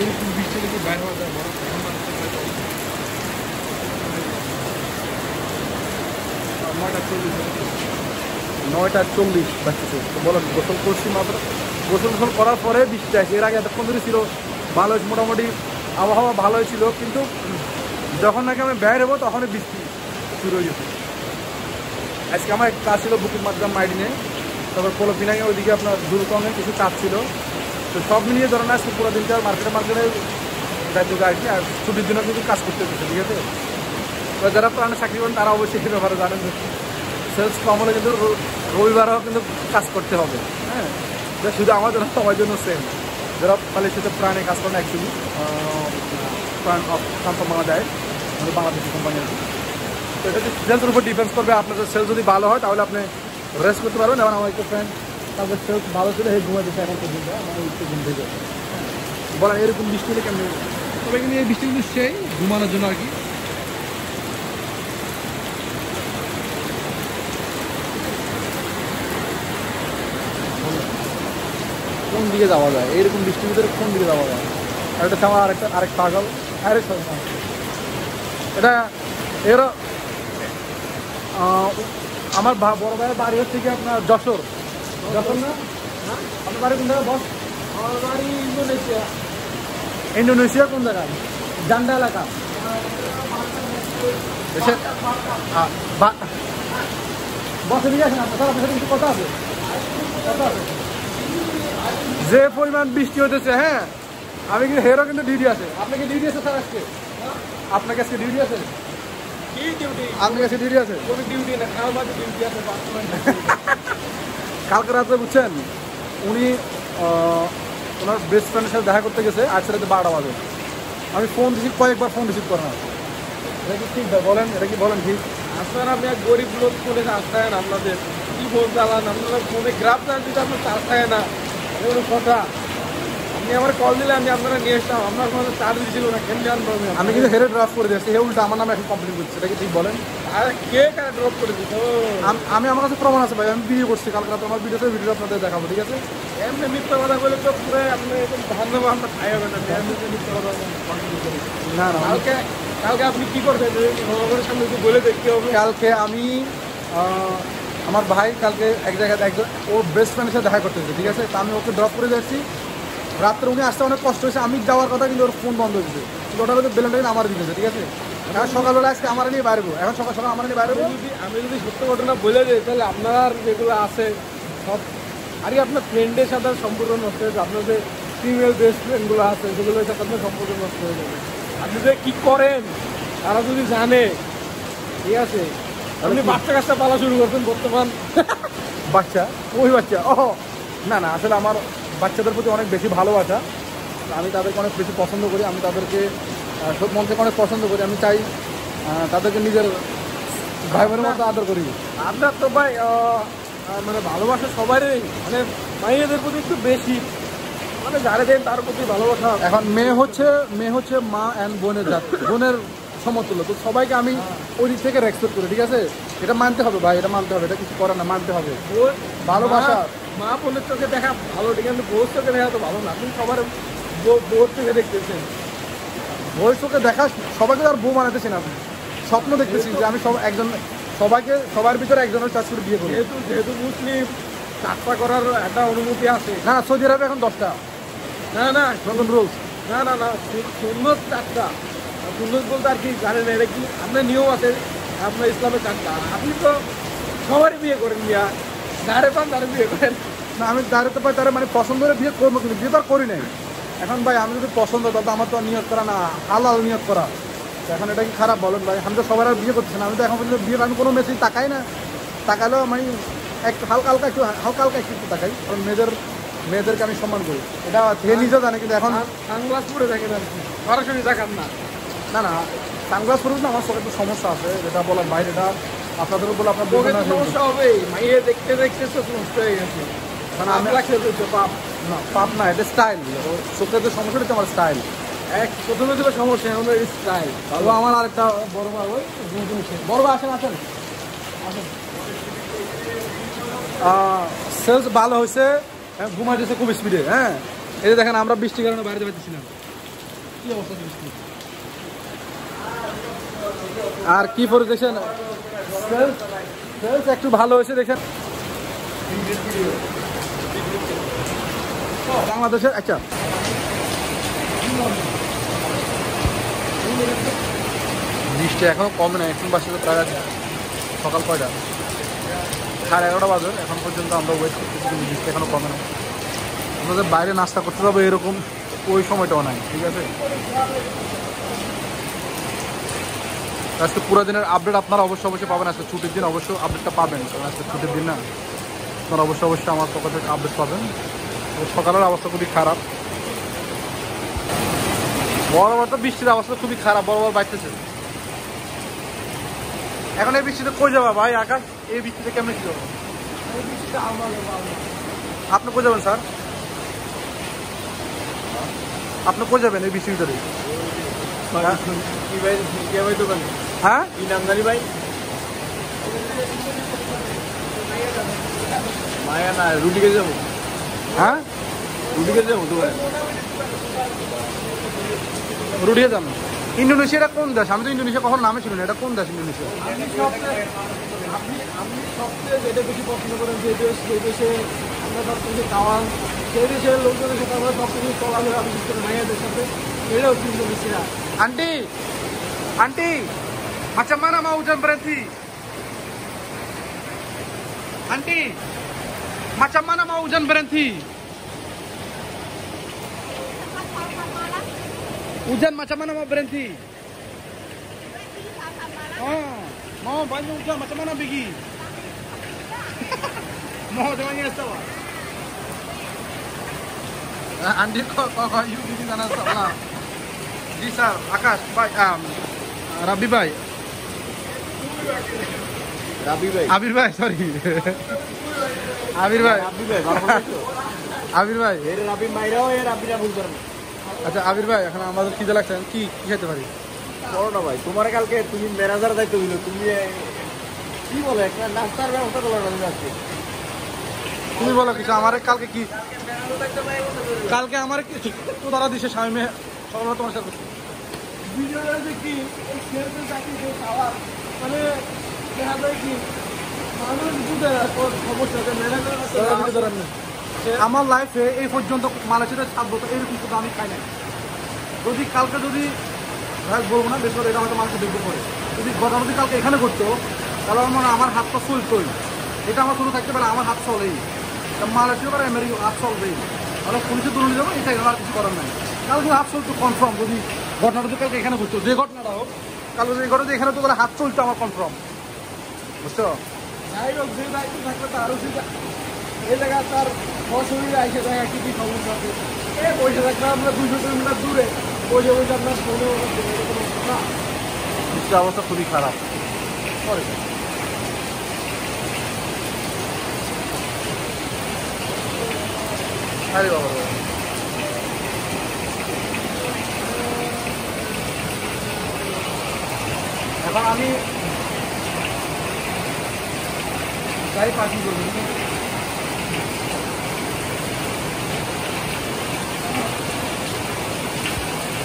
এরকম বৃষ্টি দেখে বাইরে হওয়া যায় বড় 9:40 বাজতেছে। তো বলেন, গোসল করছি মাত্র, গোসল করার পরে বৃষ্টি আসে। এর আগে এতক্ষণ ধরে ছিল ভালো হয়েছে, মোটামুটি আবহাওয়া ভালো হয়েছিল, কিন্তু যখন নাকি আমি বের হবো তখনই বৃষ্টি শুরু হয়ে গেছে। আজকে আমার এক কাজ ছিল বুকিং মাদ্রাম মাইডিনে, তারপর পোলোপিনাঙে ওইদিকে আপনার দুর্গমে কিছু কাজ ছিল। তো সব মিলিয়ে ধরেন আজকে পুরো দিনটা মার্কেটে যাইতে আর কি। আর ছুটির দিনও কিন্তু কাজ করতে হচ্ছে, ঠিক আছে। তো যারা প্রাণে চাকরি করেন তারা অবশ্যই এই ব্যাপারে জানেন যে সেলস কম হলে কিন্তু রবিবারও কিন্তু কাজ করতে হবে। হ্যাঁ, শুধু আমার জন্য, সবার জন্য সেম। যারা মালয়েশিয়াতে প্রাণে কাজ করেন অ্যাকচুয়ালি প্রাণ সম্ভাবনা দেয় আমাদের বাংলাদেশি কোম্পানি আর কি। তো এটা সেলসের উপর ডিপেন্ড করবে। আপনাদের সেলস যদি ভালো হয় তাহলে আপনি রেস্ট করতে পারবেন। যেমন আমার একটা ফ্রেন্ড, তাদের সেলস ভালো ছিল, এই ঘুমাই দিচ্ছে এখন পর্যন্ত আমার ঘুম থেকে। বলেন এরকম বৃষ্টি হলে কেমন? তবে কিন্তু এই বৃষ্টি কিন্তু সেই ঘুমানোর জন্য আর কি। কোন দিকে যাওয়া যায় এইরকম বৃষ্টির ভিতরে? কোন দিকে যাওয়া যায়? আর এটা আমার আরেক পাগল, এটা এরা আমার বড় ভাইয়ের বাড়ি হচ্ছে কি আপনার যশোর না? আপনার বাড়ি কোন জায়গায় বস? আমার বাড়ি ইন্দোনেশিয়া। ইন্দোনেশিয়া কোন জায়গায়? জান্ডা এলাকা। বসে দিকে আসেন আপনার, আপনার সাথে কিছু কথা আছে? যে পরিমাণ বৃষ্টি হতেছে, হ্যাঁ আমি কিন্তু হেরও কিন্তু ডিউটি আছে। আপনাকে ডিউটি আছে স্যার আজকে? আপনার কাছে ডিউটি আছে? কি ডিউটি? আপনার কাছে ডিউটি আছে? কোনো ডিউটি না, খাওয়ার মাঝে ডিউটি আছে। কালকে রাতে বুঝছেন উনি ওনার বেস্ট ফ্রেন্ডের সাথে দেখা করতে গেছে, আজকে রাতে 12টা বাজে। আমি ফোন রিসিভ, কয়েকবার ফোন রিসিভ করে না। এটা কি ঠিক বলেন? এটা কি বলেন ঠিক? আপনার আপনি এক গরিব লোক ফোনে চার্জ থাকে না, আপনাদের কি ফোন চালান? আপনারা ফোনে গ্রাফ চার্জ দিতে আপনার চার্জ থাকে না, এগুলো কথা। আপনি আমার কল দিলে আমি আপনারা নিয়ে আসতাম, আপনার কোনো চার্জ দিছিল না, কেন জানবো? আমি কিন্তু হেরে ড্রপ করে দিয়েছি, হে উল্টা আমার নামে এখন কমপ্লেন করছে। এটা কি ঠিক বলেন? আর কে কারা ড্রপ করে দিত? আমি আমার কাছে প্রমাণ আছে ভাই, আমি বিয়ে করছি কালকে রাতে। আমার ভিডিও আপনাদের দেখাবো, ঠিক আছে? এমনি মিথ্যা কথা বলে তো পুরো আপনি একদম ধান্যবাদ আমরা খাই হবে না। এমনি মিথ্যা কথা না না, কালকে আপনি কি করবেন জনগণের সামনে একটু বলে দেখতে হবে। কালকে আমি আমার ভাই কালকে এক জায়গায় একজন ওর বেস্ট ফ্রেন্ডের সাথে দেখা করতেছে, ঠিক আছে? তো আমি ওকে ড্রপ করে যাচ্ছি। রাত্রে উনি আসতে অনেক কষ্ট হয়েছে, আমি যাওয়ার কথা কিন্তু ওর ফোন বন্ধ হয়েছে। ওটা হয়তো বেলুনটা আমার দিতেছে, ঠিক আছে? এখন সকালবেলা আজকে আমার নিয়ে বাইরেবো, এখন সকাল সকাল আমার নিয়ে বাইরেবো। আমি যদি সত্য ঘটনা বলে দিই তাহলে আপনার যেগুলো আছে সব, আরে আপনার ফ্রেন্ডের সাথে সম্পর্ক নষ্ট হয়ে যাবে। আপনার যে ফিমেল বেস্ট ফ্রেন্ডগুলো আছে সেগুলোর সাথে আপনার সম্পর্ক নষ্ট হয়ে যাবে। আপনি যে কী করেন তারা যদি জানে, ঠিক আছে? আপনি বাচ্চা কাচ্চা পালা শুরু করছেন বর্তমান। বাচ্চা? ওই বাচ্চা? ও না না, আসলে আমার বাচ্চাদের প্রতি অনেক বেশি ভালোবাসা। আমি তাদেরকে অনেক বেশি পছন্দ করি, আমি তাদেরকে সব মন থেকে অনেক পছন্দ করি। আমি চাই তাদেরকে নিজের ভাই বোনের মতো আদর করি। আপনার তো ভাই মানে ভালোবাসা সবারই, মানে মাইয়াদের প্রতি একটু বেশি, মানে যারা দেন তার প্রতি ভালোবাসা। এখন মেয়ে হচ্ছে মা অ্যান্ড বোনের জাত, বোনের সমতুল্য। তো সবাইকে আমি ওই দিক থেকে রেসপেক্ট করি, ঠিক আছে? এটা মানতে হবে ভাই, এটা মানতে হবে, এটা কিছু করে না, মানতে হবে। ভালোবাসা মা বোনের চোখে দেখা ভালো, ঠিক আছে? বউর চোখে দেখা তো ভালো না। আপনি সবার বউর চোখে দেখতেছেন। বউয়ের চোখে দেখা সবাইকে আর বউ বানাতেছি না, আপনি স্বপ্ন দেখতেছি যে আমি সবার ভিতরে একজনের চাষ করে বিয়ে করি। যেহেতু মুসলিম, 4টা করার একটা অনুমতি আছে। না, সৌদি আরবে এখন 10টা। না না নতুন রুলস। না না না, সুন্নত 4টা। সুন্নত বলতে আর কি জানেন, এটা কি আপনার নিয়ম আছে? আপনার ইসলামে 4টা। আপনি তো সবারই বিয়ে করেন, মিয়া যারে পান তারে বিয়ে করেন। না, আমি দাঁড়াতে পারি, তারা মানে পছন্দ করে বিয়ে করবো, কিন্তু বিয়ে তো আর করি নাই। এখন ভাই আমি যদি পছন্দ, তাহলে আমার তো নিয়ত করা না, হালাল নিয়ত করা। এখন এটা কি খারাপ বলেন ভাই? আমি তো সবার আর বিয়ে করতেছি না। আমি তো এখন পর্যন্ত বিয়ে, আমি কোনো মেসেজ তাকাই না। তাকালেও আমি একটু হালকা হালকা একটু তাকাই, কারণ মেয়েদেরকে আমি সম্মান করি। এটা সে নিজেও জানে, কিন্তু এখন সানগ্লাস পরে দেখেন আর কি, সরাসরি দেখান না। না না, সানগ্লাস পরে না, আমার চোখে একটু সমস্যা আছে, যেটা বলার বাইরে। এটা আপনাদের বলে আপনার সমস্যা হবে, মাইয়ে দেখতে দেখতে চোখ নষ্ট হয়ে গেছে। মানে আমি রাখতে পাপ না, পাপ না, এটা স্টাইল। চোখের যে সমস্যাটা হচ্ছে আমার স্টাইল। প্রথমে ছিল সমস্যা, এখন স্টাইল। তাহলে আমার আরেকটা বড় ভাই, বড় ভাই আসেন আসেন আসেন। সেলস ভালো হয়েছে, ঘুমা দিয়েছে খুব স্পিডে। হ্যাঁ, এই যে দেখেন আমরা বৃষ্টির কারণে বাইরে পাচ্ছিলাম। কি অবস্থা বৃষ্টি। আর কি পরে দেখছেন সেলস একটু ভালো হয়েছে দেখেন বাংলাদেশের। আচ্ছা বৃষ্টি এখনো কমে না, এখন বাসে প্রায় আছে সকাল 5টা 11:30 বাজে, এখন পর্যন্ত আমরা ওয়েট করতেছি কিন্তু বৃষ্টি এখনো কমে না। আমাদের বাইরে নাস্তা করতে যাবো এরকম ওই সময়টাও নাই, ঠিক আছে। আজকে পুরো দিনের আপডেট আপনারা অবশ্যই পাবেন, আজকে ছুটির দিন অবশ্যই আপডেটটা পাবেন, কারণ আজকে ছুটির দিন না, আপনারা অবশ্যই আমার পক্ষ থেকে আপডেট পাবেন। সকালের অবস্থা খুবই খারাপ, বরাবর তো বৃষ্টির অবস্থা খুবই খারাপ, বরাবর বাইতেছে। এখন এই বৃষ্টিতে কই যাবা ভাই আকাশ, এই বৃষ্টিতে কেমন কি যাবো? আপনি কই যাবেন স্যার, আপনি কই যাবেন এই বৃষ্টির ভিতরে? হ্যাঁ কি নাম জানি ভাই? মায়া না, রুটিকে যাবো। হ্যাঁ রুটিকে যাবো তো ভাই, রুডিয়ে যান। ইন্দোনেশিয়াটা কোন দেশ? আমি তো ইন্দোনেশিয়া কখনো নামে ছিল না, এটা কোন দেশ ইন্দোনেশিয়া? আপনি সবচেয়ে যেটা বেশি পছন্দ করেন যে দেশ, যে দেশে আমরা সবচেয়ে খাওয়ান, সেই দেশের লোকজনের সাথে আমরা সবচেয়ে চলাফেরা বিশেষ করে মাইয়াদের সাথে, এটা হচ্ছে Indonesia. Aunty aunty macam mana mau hujan berhenti? Anti, macam mana mau hujan berhenti? Hujan macam mana mau berhenti? Oh, mau banyak hujan macam mana pergi? Mau jalannya salah. Andi kok you di sana salah. Di sir, Akash, Bhai, Rabi Bhai. রাবি ভাই, আবির ভাই, sorry আবির ভাই, রাবি ভাই ভালো বলেছো। আবির ভাই। এর রাবি মাইরাও এর রাবিরা ভুল করেন। আচ্ছা আবির ভাই, এখন আমাদের খিদে লাগছে, কি কি খেতে পারি? করো না ভাই, তোমার কালকে তুমি ম্যানেজার দায়িত্ব দিল, তুমি কি বলে একটা নাস্তার ব্যবস্থা করো না আজকে। তুমি বলো কিছু, আমার কালকে কি, কালকে আমার কি তো তারা দিছে স্বামী মেয়ে সকাল তোমার সাথে ভিডিওটা দেখি মানে দেখা যায় কি আমার লাইফে এই পর্যন্ত মালয়েশিয়াতে থাকবো তো এরকম শুধু আমি খাই নাই। যদি কালকে যদি বলবো না বেশ, এটা হয়তো মানুষ দেখতে পারে, যদি ঘটনা যদি কালকে এখানে করতো তাহলে আমার হাত পা চলতোই। এটা আমার শুরু থাকতে পারে, আমার হাত চলেই, মালয়েশিয়া পারে আমেরিকা হাত চলবেই, তাহলে পুলিশে তুলে যাবো, এটা আমার কিছু করার নাই। কালকে হাত চলতো কনফার্ম, যদি ঘটনাটা যদি কালকে এখানে ঘটতো, যে ঘটনাটা হোক কালকে যে ঘটনা এখানে তো হাত চলতো আমার কনফার্ম, বুঝছো? যাই হোক, যে দায়িত্ব থাকবে তারও এই জায়গায় তার অসুবিধা আসে, জায়গা কি কি সমস্যা আছে, এই বসে থাকবে আমরা 200 কিলোমিটার দূরে বসে বসে আপনার ফোনে না, বৃষ্টির অবস্থা খুবই খারাপ। আরে বাবা, এখন আমি যাই পার্কিং করবো,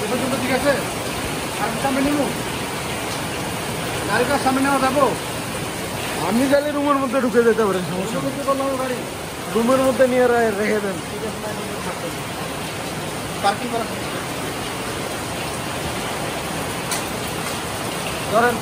পর্যন্ত ঠিক আছে। আর সামনে নেব, গাড়িটার সামনে নেওয়া যাবো। আপনি গেলে রুমের মধ্যে ঢুকে যেতে পারেন, সমস্যা করতে পারলাম গাড়ি রুমের মধ্যে নিয়ে রেখে দেন, ঠিক আছে? পার্কিং করা ধরেন